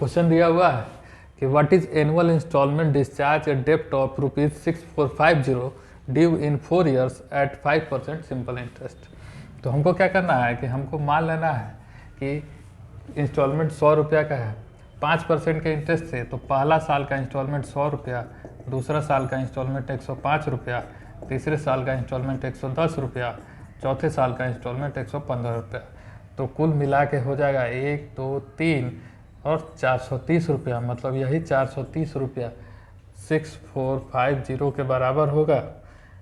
Question दिया हुआ है कि what is annual instalment discharge a डेप्ट of ₹6450 due in 4 years at 5% simple interest. तो हमको क्या करना है कि हमको मान लेना है कि इंस्टॉलमेंट 100 रुपया का है, 5% के इंटरेस्ट से, तो पहला साल का इंस्टॉलमेंट 100 रुपया, दूसरा साल का इंस्टॉलमेंट 105 रुपया, तीसरे साल का इंस्टॉलमेंट 110 रुपया, चौथे साल का इंस्टॉलमेंट 115 रुपया। तो कुल मिला के हो जाएगा 1, 2, 3 और 430 रुपया, मतलब यही 430 रुपया 6450 के बराबर होगा।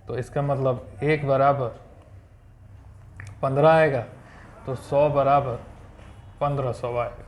तो इसका मतलब 1 बराबर 15 आएगा, तो 100 बराबर 1500 आएगा।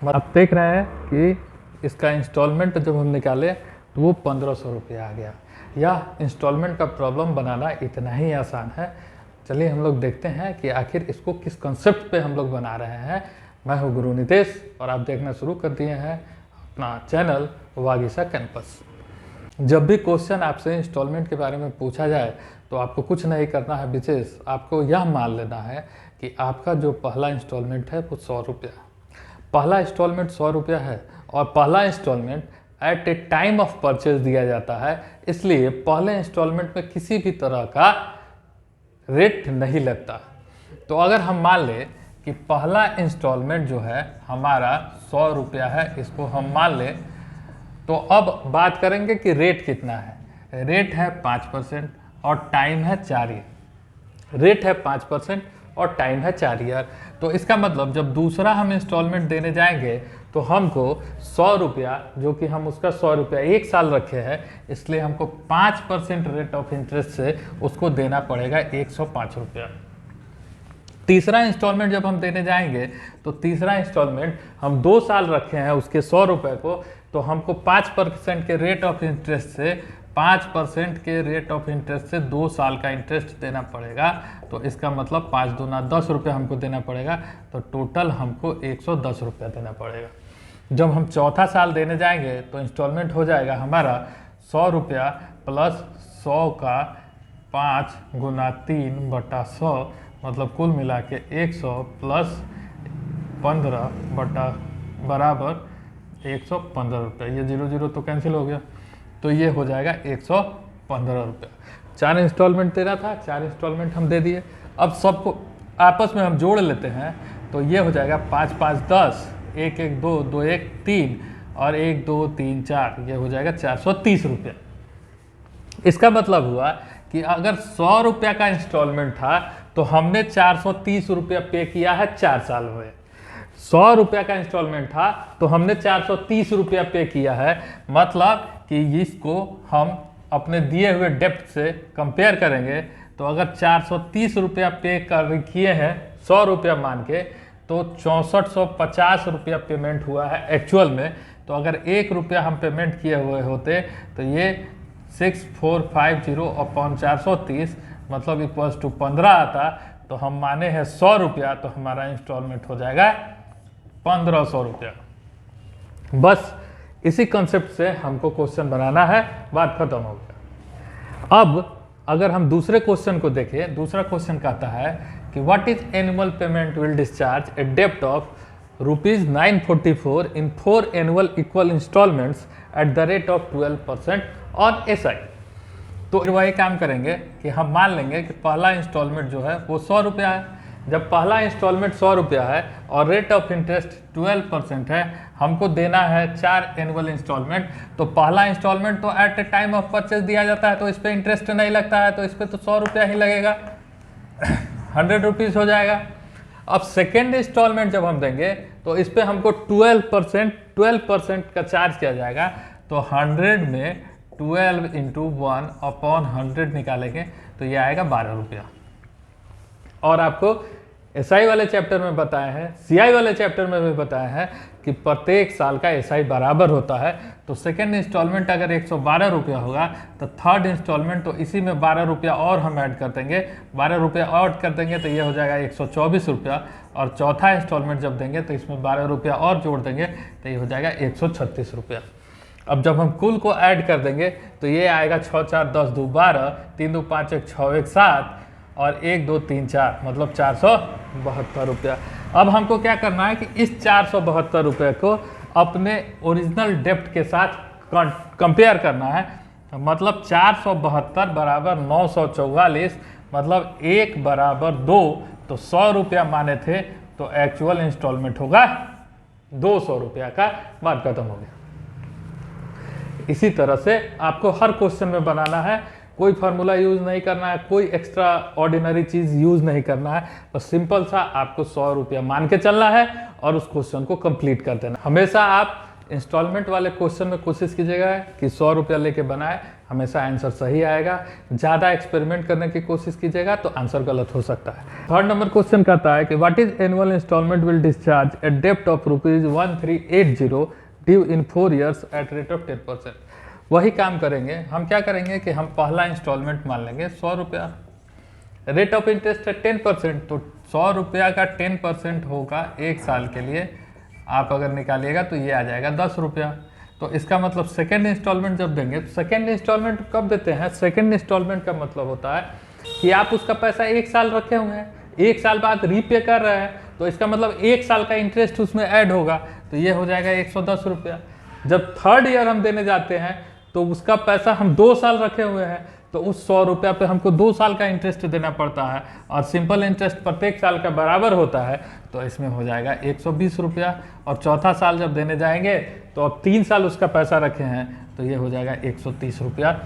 आप देख रहे हैं कि इसका इंस्टॉलमेंट जब हम निकाले तो वो 1500 रुपया आ गया। यह इंस्टॉलमेंट का प्रॉब्लम बनाना इतना ही आसान है। चलिए हम लोग देखते हैं कि आखिर इसको किस कंसेप्ट पे हम लोग बना रहे हैं। मैं हूँ गुरु नितेश और आप देखना शुरू कर दिए हैं अपना चैनल वागीसा कैंपस। जब भी क्वेश्चन आपसे इंस्टॉलमेंट के बारे में पूछा जाए तो आपको कुछ नहीं करना है विशेष, आपको यह मान लेना है कि आपका जो पहला इंस्टॉलमेंट है वो 100 रुपया, पहला इंस्टॉलमेंट 100 रुपया है और पहला instalment at a time of purchase दिया जाता है, इसलिए पहले इंस्टॉलमेंट में किसी भी तरह का रेट नहीं लगता। तो अगर हम मान लें कि पहला इंस्टॉलमेंट जो है हमारा 100 रुपया है, इसको हम मान लें, तो अब बात करेंगे कि रेट कितना है। रेट है 5% और टाइम है 4 ईयर। रेट है 5% और टाइम है 4 ईयर। तो इसका मतलब जब दूसरा हम इंस्टॉलमेंट देने जाएंगे तो हमको 100 रुपया, जो कि हम उसका 100 रुपया 1 साल रखे हैं, इसलिए हमको 5% रेट ऑफ इंटरेस्ट से उसको देना पड़ेगा 105 रुपया। तीसरा इंस्टॉलमेंट जब हम देने जाएंगे तो तीसरा इंस्टॉलमेंट हम 2 साल रखे हैं उसके 100 रुपये को, तो हमको 5% के रेट ऑफ इंटरेस्ट से 5% के रेट ऑफ इंटरेस्ट से 2 साल का इंटरेस्ट देना पड़ेगा। तो इसका मतलब 5 दूना 10 रुपये हमको देना पड़ेगा, तो टोटल हमको 110 रुपया देना पड़ेगा। जब हम चौथा साल देने जाएंगे तो इंस्टॉलमेंट हो जाएगा हमारा 100 रुपया प्लस 100 का 5 गुना 3/100, मतलब कुल मिला के 100 प्लस 15 बटा बराबर 115 रुपया। ये 0 तो कैंसिल हो गया, तो ये हो जाएगा 115 रुपया। 4 इंस्टॉलमेंट देना था, 4 इंस्टॉलमेंट हम दे दिए। अब सबको आपस में हम जोड़ लेते हैं तो ये हो जाएगा 5 5 10, 1 1 2 2 1 3 और 1 2 3 4, ये हो जाएगा 430 रुपया। इसका मतलब हुआ कि अगर 100 रुपया का इंस्टॉलमेंट था तो हमने 430 रुपया पे किया है 4 साल में। 100 रुपया का इंस्टॉलमेंट था तो हमने 430 रुपया पे किया है, मतलब कि इसको हम अपने दिए हुए डेप्ट से कंपेयर करेंगे तो अगर 430 रुपया पे कर किए हैं 100 रुपया मान के, तो 6450 रुपया पेमेंट हुआ है एक्चुअल में। तो अगर 1 रुपया हम पेमेंट किए हुए होते तो ये 6450 अपॉन 430 मतलब इक्वल्स टू 15 आता। तो हम माने हैं 100 रुपया, तो हमारा इंस्टॉलमेंट हो जाएगा 1500 रुपया। बस इसी कंसेप्ट से हमको क्वेश्चन बनाना है, बात खत्म हो गया। अब अगर हम दूसरे क्वेश्चन को देखें, दूसरा क्वेश्चन कहता है कि what is annual payment will discharge a डेप्ट of ₹944 in 4 annual equal instalments at the rate of 12% on SI। तो वही काम करेंगे कि हम मान लेंगे कि पहला इंस्टॉलमेंट जो है वो 100 रुपया है। जब पहला इंस्टॉलमेंट 100 रुपया है और रेट ऑफ इंटरेस्ट 12% है, हमको देना है 4 एनुअल इंस्टॉलमेंट। तो पहला इंस्टॉलमेंट तो at a time of purchase दिया जाता है, तो इस पर इंटरेस्ट नहीं लगता है, तो इस पर तो 100 रुपया ही लगेगा, 100 रुपीज़ हो जाएगा। अब सेकेंड इंस्टॉलमेंट जब हम देंगे तो इस पर हमको 12% का चार्ज किया जाएगा। तो 100 में 12 × 1 अपॉन 100 निकालेंगे तो ये आएगा 12 रुपया। और आपको एसआई वाले चैप्टर में बताए हैं, सीआई वाले चैप्टर में भी बताया है कि प्रत्येक साल का एसआई बराबर होता है। तो सेकेंड इंस्टॉलमेंट अगर 112 रुपया होगा तो थर्ड इंस्टॉलमेंट तो इसी में 12 रुपया और हम ऐड कर देंगे, 12 रुपया और कर देंगे तो ये हो जाएगा 124 रुपया, और चौथा इंस्टॉलमेंट जब देंगे तो इसमें 12 रुपया और जोड़ देंगे तो ये हो जाएगा 136 रुपया। अब जब हम कुल को ऐड कर देंगे तो ये आएगा 6 4 10 2 12, 3 2 5 1 6 1 7 और 1 2 3 4, मतलब 472 रुपया। अब हमको क्या करना है कि इस 472 रुपये को अपने ओरिजिनल डेप्ट के साथ कंपेयर करना है। मतलब 472 बराबर 944, मतलब 1 बराबर 2, तो 100 रुपया माने थे तो एक्चुअल इंस्टॉलमेंट होगा 200 रुपया का, बात खत्म हो गया। इसी तरह से आपको हर क्वेश्चन में बनाना है, कोई फार्मूला यूज़ नहीं करना है, कोई एक्स्ट्रा ऑर्डिनरी चीज़ यूज़ नहीं करना है, बस सिंपल सा आपको 100 रुपया मान के चलना है और उस क्वेश्चन को कंप्लीट कर देना। हमेशा आप इंस्टॉलमेंट वाले क्वेश्चन में कोशिश कीजिएगा कि 100 रुपया लेके बनाए, हमेशा आंसर सही आएगा। ज़्यादा एक्सपेरिमेंट करने की कोशिश कीजिएगा तो आंसर गलत हो सकता है। थर्ड नंबर क्वेश्चन कहता है कि what is annual instalment will discharge a डेप्ट of ₹1380 due in 4 years at rate of 10%। वही काम करेंगे, हम क्या करेंगे कि हम पहला इंस्टॉलमेंट मान लेंगे 100 रुपया, रेट ऑफ इंटरेस्ट है 10%, तो 100 रुपया का 10% होगा 1 साल के लिए। आप अगर निकालिएगा तो ये आ जाएगा 10 रुपया। तो इसका मतलब सेकेंड इंस्टॉलमेंट जब देंगे, तो सेकेंड इंस्टॉलमेंट कब देते हैं? सेकेंड इंस्टॉलमेंट का मतलब होता है कि आप उसका पैसा 1 साल रखे हुए हैं, 1 साल बाद रीपे कर रहे हैं, तो इसका मतलब 1 साल का इंटरेस्ट उसमें ऐड होगा, तो ये हो जाएगा 110 रुपया। जब थर्ड ईयर हम देने जाते हैं तो उसका पैसा हम 2 साल रखे हुए हैं, तो उस 100 रुपया पे हमको 2 साल का इंटरेस्ट देना पड़ता है, और सिंपल इंटरेस्ट प्रत्येक साल का बराबर होता है, तो इसमें हो जाएगा 120 रुपया। और चौथा साल जब देने जाएंगे तो अब 3 साल उसका पैसा रखे हैं, तो ये हो जाएगा 130 रुपया।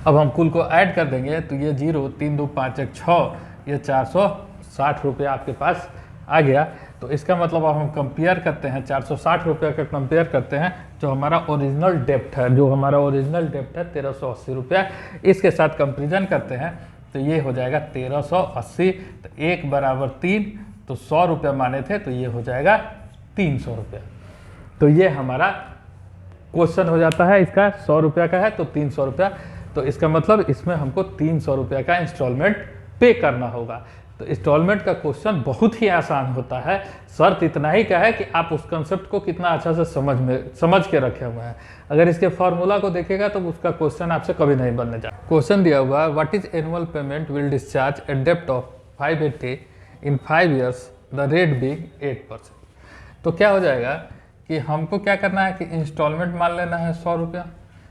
अब हम कुल को ऐड कर देंगे तो ये 0 3 2 5 1 6, ये 460 रुपया आपके पास आ गया। तो इसका मतलब अब हम कंपेयर करते हैं, 460 रुपये का कंपेयर करते हैं जो हमारा ओरिजिनल डेप्ट है, जो हमारा ओरिजिनल डेप्ट है 1380 रुपया, इसके साथ कंपेरिजन करते हैं तो ये हो जाएगा 1380, तो 1 बराबर 3, तो 100 रुपया माने थे तो ये हो जाएगा 300 रुपया। तो ये हमारा क्वेश्चन हो जाता है, इसका 100 रुपया का है तो 300 रुपया, तो इसका मतलब इसमें हमको 300 रुपया का इंस्टॉलमेंट पे करना होगा। तो इंस्टॉलमेंट का क्वेश्चन बहुत ही आसान होता है, शर्त इतना ही का है कि आप उस कंसेप्ट को कितना अच्छा से समझ के रखे हुए हैं। अगर इसके फार्मूला को देखेगा तो उसका क्वेश्चन आपसे कभी नहीं बनने जा। क्वेश्चन दिया हुआ है what is annual payment will discharge a डेप्ट of 580 in 5 years, the rate being 8%। तो क्या हो जाएगा कि हमको क्या करना है कि इंस्टॉलमेंट मान लेना है 100 रुपया,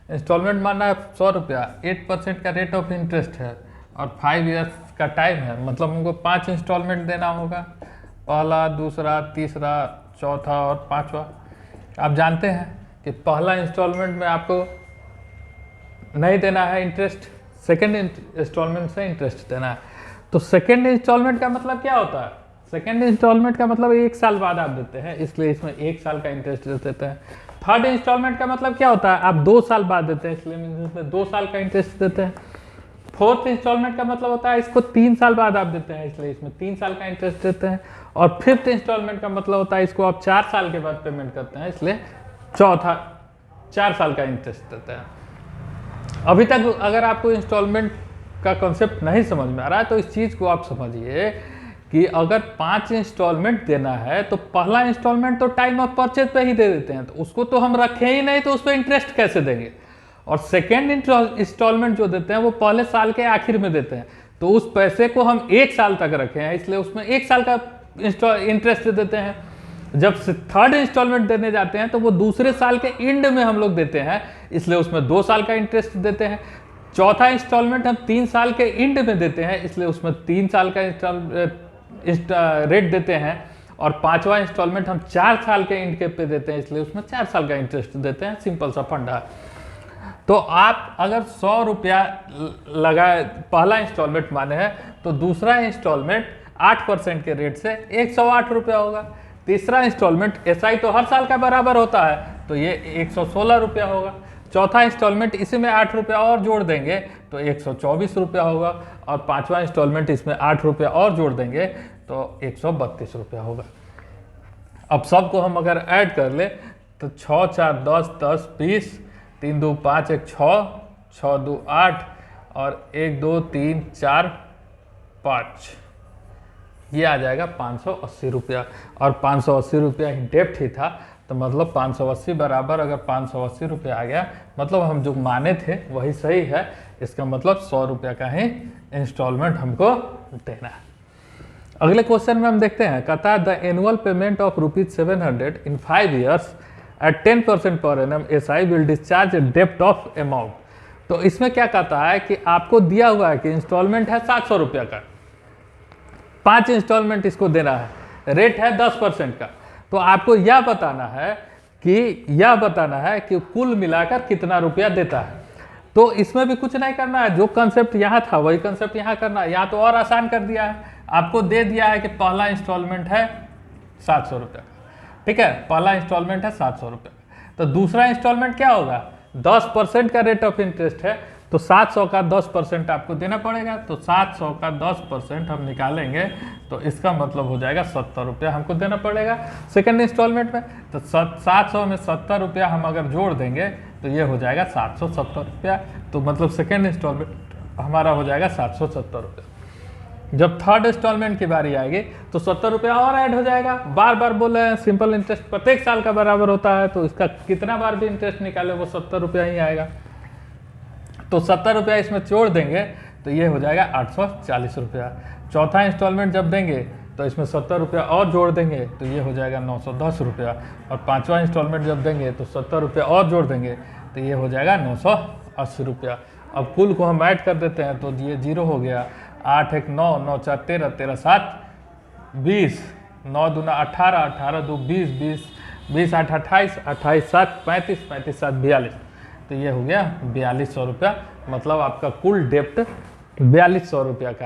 इंस्टॉलमेंट मानना है 100 रुपया, 8% का रेट ऑफ इंटरेस्ट है और 5 years का टाइम है, मतलब हमको 5 इंस्टॉलमेंट देना होगा, पहला, दूसरा, तीसरा, चौथा और 5वां। आप जानते हैं कि पहला इंस्टॉलमेंट में आपको नहीं देना है इंटरेस्ट, सेकेंड इंस्टॉलमेंट से इंटरेस्ट देना है। तो सेकेंड इंस्टॉलमेंट का मतलब क्या होता है? सेकेंड इंस्टॉलमेंट का मतलब 1 साल बाद आप देते हैं, इसलिए इसमें 1 साल का इंटरेस्ट देते हैं। थर्ड इंस्टॉलमेंट का मतलब क्या होता है? आप 2 साल बाद देते हैं, इसलिए इसमें 2 साल का इंटरेस्ट देते हैं। फोर्थ इंस्टॉलमेंट का मतलब होता है इसको 3 साल बाद आप देते हैं, इसलिए इसमें 3 साल का इंटरेस्ट देते हैं। और फिफ्थ इंस्टॉलमेंट का मतलब होता है इसको आप 4 साल के बाद पेमेंट करते हैं, इसलिए 4 साल का इंटरेस्ट देते हैं। अभी तक अगर आपको इंस्टॉलमेंट का कॉन्सेप्ट नहीं समझ में आ रहा है तो इस चीज़ को आप समझिए कि अगर 5 इंस्टॉलमेंट देना है तो पहला इंस्टॉलमेंट तो टाइम ऑफ परचेज पे ही दे देते हैं, तो उसको तो हम रखें ही नहीं, तो उस पर इंटरेस्ट कैसे देंगे? और सेकेंड इंस्टॉलमेंट जो देते हैं वो पहले साल के आखिर में देते हैं, तो उस पैसे को हम 1 साल तक रखे हैं, इसलिए उसमें 1 साल का इंटरेस्ट देते हैं। जब थर्ड इंस्टॉलमेंट देने जाते हैं तो वो दूसरे साल के एंड में हम लोग देते हैं, इसलिए उसमें 2 साल का इंटरेस्ट देते हैं। चौथा इंस्टॉलमेंट हम 3 साल के एंड में देते हैं, इसलिए उसमें 3 साल का रेट देते हैं। और 5वां इंस्टॉलमेंट हम 4 साल के एंड के पे देते हैं, इसलिए उसमें 4 साल का इंटरेस्ट देते हैं। सिंपल सा फंडा। तो आप अगर 100 रुपया लगाए पहला इंस्टॉलमेंट माने हैं तो दूसरा इंस्टॉलमेंट 8% के रेट से 108 रुपया होगा। तीसरा इंस्टॉलमेंट एसआई तो हर साल का बराबर होता है, तो ये 116 रुपया होगा। चौथा इंस्टॉलमेंट इसी में 8 रुपया और जोड़ देंगे तो 124 रुपया होगा। और 5वां इंस्टॉलमेंट इसमें 8 रुपया और जोड़ देंगे तो 132 रुपया होगा। अब सबको हम अगर ऐड कर ले तो 6 4 10 10 20, 3 2 5 1 6, 6 2 8 और 1 2 3 4 5, ये आ जाएगा 580 रुपया। और 580 रुपया ही डेप्ट ही था, तो मतलब 580 बराबर अगर 580 रुपया आ गया, मतलब हम जो माने थे वही सही है। इसका मतलब 100 रुपया का ही इंस्टॉलमेंट हमको देना है। अगले क्वेश्चन में हम देखते हैं, कहता है the annual payment of ₹700 in 5 years at 10% per annum SI will discharge डेप्ट ऑफ अमाउंट। तो इसमें क्या कहता है कि आपको दिया हुआ है कि इंस्टॉलमेंट है 700 रुपया का, 5 इंस्टॉलमेंट इसको देना है, रेट है 10% का। तो आपको यह बताना है कि कुल मिलाकर कितना रुपया देता है। तो इसमें भी कुछ नहीं करना है, जो कंसेप्ट यहाँ था वही कंसेप्ट यहाँ करना है। यहाँ तो और आसान कर दिया है, आपको दे दिया है कि पहला इंस्टॉलमेंट है 700 रुपये का, ठीक है, पहला इंस्टॉलमेंट है 700 रुपये। तो दूसरा इंस्टॉलमेंट क्या होगा, 10% का रेट ऑफ इंटरेस्ट है, तो 700 का 10% आपको देना पड़ेगा। तो 700 का 10% हम निकालेंगे तो इसका मतलब हो जाएगा 70 रुपया हमको देना पड़ेगा सेकेंड इंस्टॉलमेंट में। तो 700 में 70 रुपया हम अगर जोड़ देंगे तो ये हो जाएगा 770 रुपया। तो मतलब सेकेंड इंस्टॉलमेंट हमारा हो जाएगा 770 रुपया। जब थर्ड इंस्टॉलमेंट की बारी आएगी तो 70 रुपया और ऐड हो जाएगा। बार बार बोल रहे हैं सिंपल इंटरेस्ट प्रत्येक साल का बराबर होता है, तो इसका कितना बार भी इंटरेस्ट निकाले वो 70 रुपया ही आएगा। तो 70 रुपया इसमें जोड़ देंगे तो ये हो जाएगा 840 रुपया। चौथा इंस्टॉलमेंट जब देंगे तो इसमें 70 रुपया और जोड़ देंगे तो ये हो जाएगा 910 रुपया। और पाँचवा इंस्टॉलमेंट जब देंगे तो 70 रुपया और जोड़ देंगे तो ये हो जाएगा 980 रुपया। अब कुल को हम ऐड कर देते हैं तो ये 0 हो गया। 8 1 9, 9 4 13, 13 7 20, 9 दूना 18, 18 2 20, 20 8 28, 28 7 35, 35 7 42। तो ये हो गया 4200 रुपया। मतलब आपका कुल डेप्ट 4200 रुपया का